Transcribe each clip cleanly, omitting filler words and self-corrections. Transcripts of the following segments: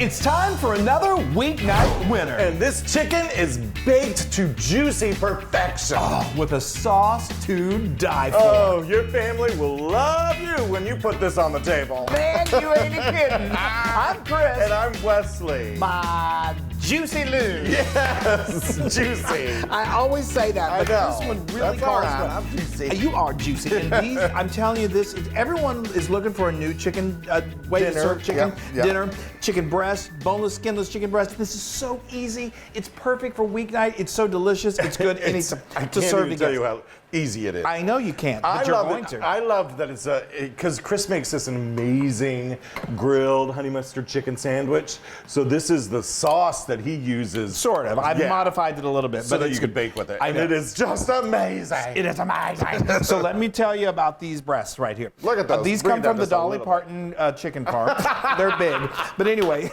It's time for another weeknight winner. And this chicken is baked to juicy perfection. Oh, with a sauce to die for. Oh, your family will love you when you put this on the table. Man, you ain't kidding. I'm Chris. And I'm Wesley. My juicy Loon. Yes, juicy. I always say that, but I know. this one really That's all calls right. for it. I'm juicy. You are juicy. And these, I'm telling you, this is, everyone is looking for a new chicken way to serve chicken dinner. Chicken breast, boneless, skinless chicken breast. This is so easy. It's perfect for weeknight. It's so delicious. It's good. I to can't serve even tell you how easy it is. I know you can't, but you're going to. I love that it's because Chris makes this an amazing grilled honey mustard chicken sandwich. So this is the sauce that he uses. Sort of. I've modified it a little bit, so but that you could bake with it. I And know. it is just amazing. It is amazing. So let me tell you about these breasts right here. Look at those. These Bring come that from the just a Dolly little Parton chicken farm. They're big, but anyway,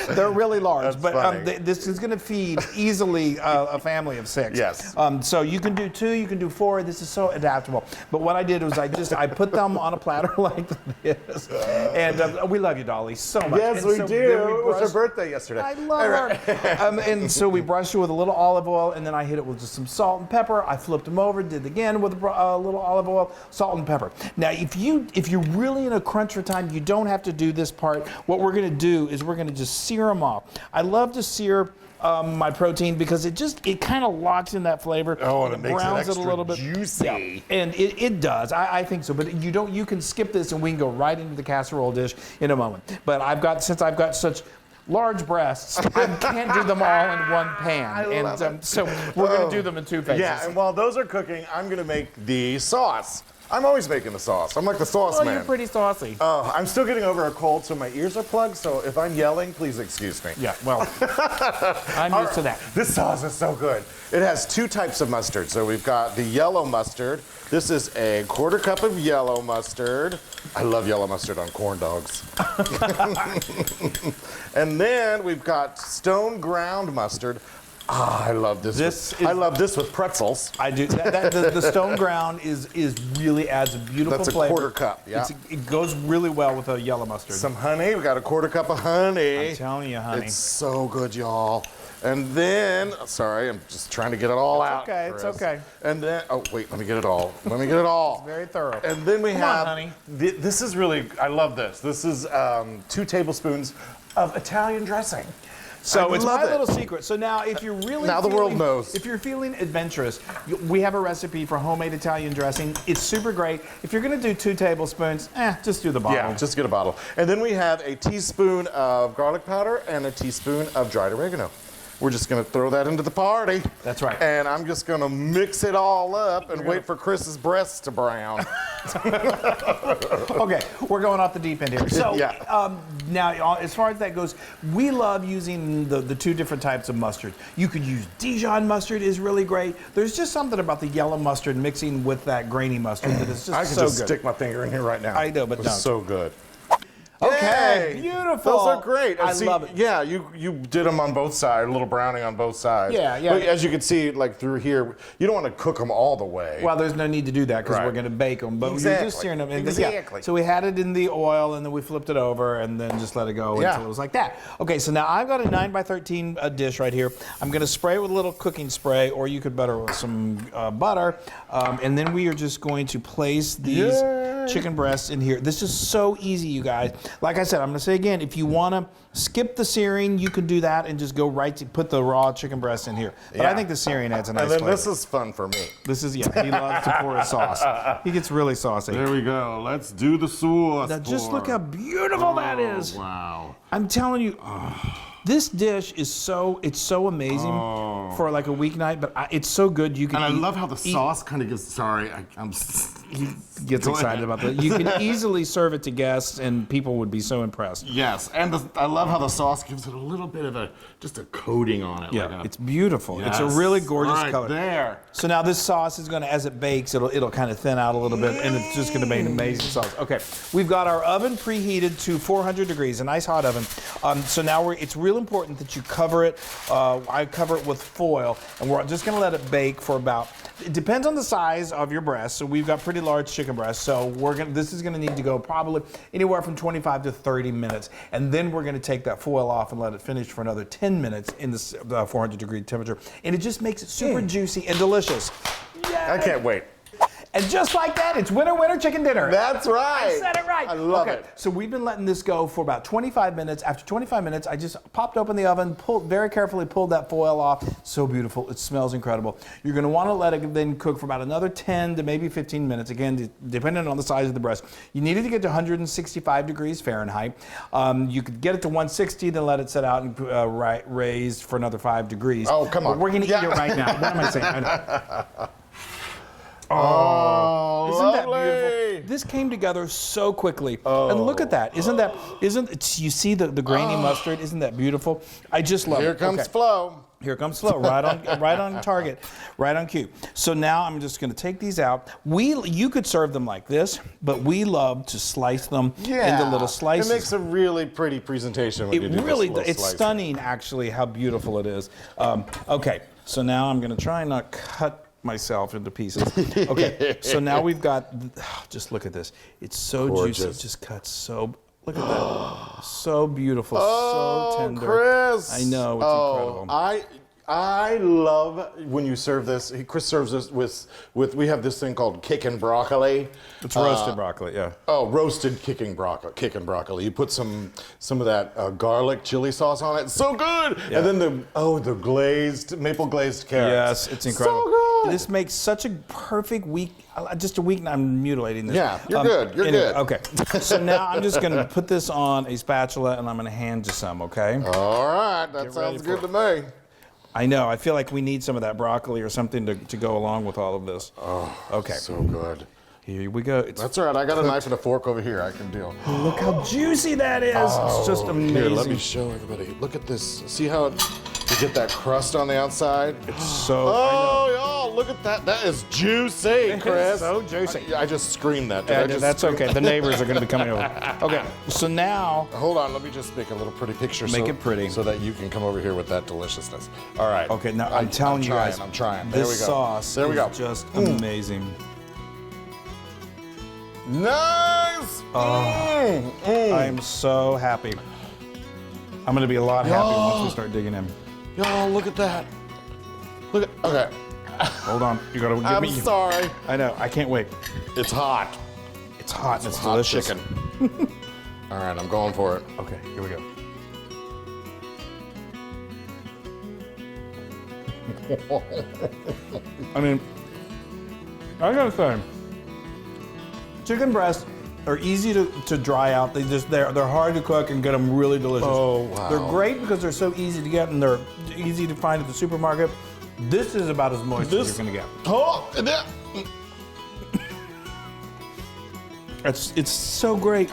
they're really large. That's but funny. this is going to feed easily a family of 6. Yes. So you can do 2, you can do 4. This is so adaptable. But what I did was I put them on a platter like this, and we love you, Dolly, so much. Yes, And we so do. then It was her brushed- birthday yesterday. I love her. And so we brushed it with a little olive oil, and then I hit it with just some salt and pepper. I flipped them over, did it again with a little olive oil, salt and pepper. Now, if you're really in a crunch for time, you don't have to do this part. What we're going to do is we're going to just sear them off. I love to sear my protein because it kind of locks in that flavor. Oh, and it makes it browns extra a little bit juicy. Yeah. And it does. I think so. But you can skip this and we can go right into the casserole dish in a moment. But since I've got such large breasts, I can't do them all in one pan. So we're going to do them in 2 phases. Yeah, and while those are cooking, I'm going to make the sauce. I'm always making the sauce. I'm like the sauce Well, man. you're pretty saucy. I'm still getting over a cold, so my ears are plugged, so if I'm yelling, please excuse me. Yeah, well, I'm used to that. This sauce is so good. It has 2 types of mustard. So we've got the yellow mustard. This is a 1/4 cup of yellow mustard. I love yellow mustard on corn dogs. And then we've got stone ground mustard. I love this. I love this with pretzels. I do. The stone ground really adds a beautiful That's a flavor. 1/4 cup, yeah. It goes really well with a yellow mustard. Some honey. We got a 1/4 cup of honey. I'm telling you, honey. It's so good, y'all. And then, sorry, I'm just trying to get it all out. Okay, it's Chris. okay. And then, oh wait, let me get it all. Let me get it all. It's very thorough. And then we Come have, on, honey. This is really, I love this. This is 2 tablespoons of Italian dressing. So it's my love it. little secret. So now, if you're really Now the world knows. If you're feeling adventurous, we have a recipe for homemade Italian dressing. It's super great. If you're going to do 2 tablespoons, just do the bottle. Yeah, just get a bottle. And then we have a teaspoon of garlic powder and a teaspoon of dried oregano. We're just going to throw that into the party. That's right. And I'm just going to mix it all up and wait for Chris's breasts to brown. Okay, we're going off the deep end here. So now, as far as that goes, we love using the 2 different types of mustard. You could use Dijon mustard is really great. There's just something about the yellow mustard mixing with that grainy mustard that is just I can so just good. stick my finger in here right now. I know, but It's don't. so good. Okay, Yay! beautiful. Those are great. I See, love it. Yeah, you did them on both sides, a little browning on both sides. Yeah, yeah. But as you can see, like through here, you don't want to cook them all the way. Well, there's no need to do that because Right. we're going to bake them. But Exactly. you're just searing them. And Exactly. So we had it in the oil, and then we flipped it over, and then just let it go until it was like that. Okay, so now I've got a 9x13 dish right here. I'm going to spray it with a little cooking spray, or you could butter it with some butter. And then we are just going to place these chicken breasts in here. This is so easy, you guys. Like I said, I'm going to say again, if you want to skip the searing, you can do that and just go right to put the raw chicken breast in here. But I think the searing adds a nice And then flavor. this is fun for me. This is, he loves to pour his sauce. He gets really saucy. There we go. Let's do the sauce. Now just look how beautiful that is. Wow. I'm telling you, this dish is so amazing for like a weeknight, but it's so good you can And I eat- love how the eat- sauce kind of gets, sorry, He gets Go excited ahead. about that. You can easily serve it to guests and people would be so impressed. Yes, and I love how the sauce gives it a little bit of just a coating on it. Yeah, like it's beautiful. Yes. It's a really gorgeous Right color. there. So now this sauce is going to, as it bakes, it'll kind of thin out a little bit, and it's just going to make an amazing sauce. Okay, we've got our oven preheated to 400 degrees, a nice hot oven. So now it's real important that you cover it. I cover it with foil, and we're just going to let it bake for about. It depends on the size of your breast. So we've got pretty large chicken breast, so this is gonna need to go probably anywhere from 25 to 30 minutes. And then we're gonna take that foil off and let it finish for another 10 minutes in the 400-degree temperature. And it just makes it super juicy and delicious. Yay! I can't wait. And just like that, it's winter, winter chicken dinner. That's right. I said it right. I love it. So we've been letting this go for about 25 minutes. After 25 minutes, I just popped open the oven, very carefully pulled that foil off. So beautiful. It smells incredible. You're going to want to let it then cook for about another 10 to maybe 15 minutes. Again, depending on the size of the breast. You need it to get to 165 degrees Fahrenheit. You could get it to 160, then let it sit out and raise for another 5 degrees. Oh, come on. But we're going to eat it right now. What am I saying? I know. Oh, isn't lovely. that beautiful? This came together so quickly. And look at that. You see the grainy mustard? Isn't that beautiful? I just love it. Here comes Flo. Here comes Flo, right on target, right on cue. So now I'm just going to take these out. You could serve them like this, but we love to slice them into little slices. It makes a really pretty presentation when you do this it's stunning, actually, how beautiful it is. Okay, so now I'm going to try and not cut myself into pieces. Okay, so now we've got, just look at this. It's so gorgeous. Juicy. It just cuts so, look at that. So beautiful, Oh, so tender. Chris. I know, it's incredible. I love when you serve this. Chris serves this with we have this thing called kickin' broccoli. It's roasted broccoli, yeah. Oh, roasted kicking broccoli. You put some of that garlic chili sauce on it. It's so good. Yeah. And then the maple glazed carrots. Yes, it's incredible. So good. This makes such a perfect just a week. I'm mutilating this. Yeah, you're good. You're good. Okay, so now I'm just going to put this on a spatula and I'm going to hand you some. Okay. All right, that sounds good to me. I know. I feel like we need some of that broccoli or something to go along with all of this. Oh, okay. So good. Here we go. That's all right. I got a knife and a fork over here. I can deal. Look how juicy that is. It's just amazing. Here, let me show everybody. Look at this. See how you get that crust on the outside? It's so. Oh, y'all, look at that. That is juicy, Chris. It's so juicy. I just screamed that. That's okay. The neighbors are going to be coming over. Okay, so now. Hold on. Let me just make a little pretty picture. Make it pretty. So that you can come over here with that deliciousness. All right. Okay, now I'm telling you guys. I'm trying. There we go. This sauce is just amazing. Nice! I am so happy. I'm going to be a lot happy once we start digging in. Y'all, look at that. Okay. Hold on. You got to give me. I'm sorry. I know. I can't wait. It's hot. It's hot and it's hot delicious. Chicken. All right, I'm going for it. Okay, here we go. I mean, I got to say, chicken breasts are easy to dry out. They're hard to cook and get them really delicious. Oh, wow. They're great because they're so easy to get and they're easy to find at the supermarket. This is about as moist as you're gonna get. Oh, It's so great.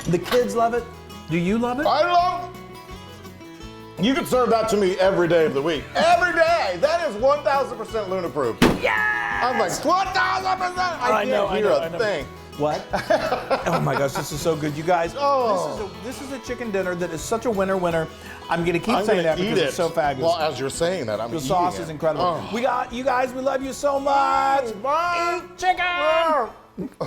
The kids love it. Do you love it? I love. You can serve that to me every day of the week. Every day. That is 1,000% Loon approved. Yeah. I'm like 1,000%. I can't hear a thing. What? Oh my gosh, this is so good, you guys. This is a chicken dinner that is such a winner. I'm gonna keep saying that because it's so fabulous. Well, as you're saying that, I'm eating it. The sauce is incredible. Oh. We got you guys. We love you so much. Bye. Eat chicken.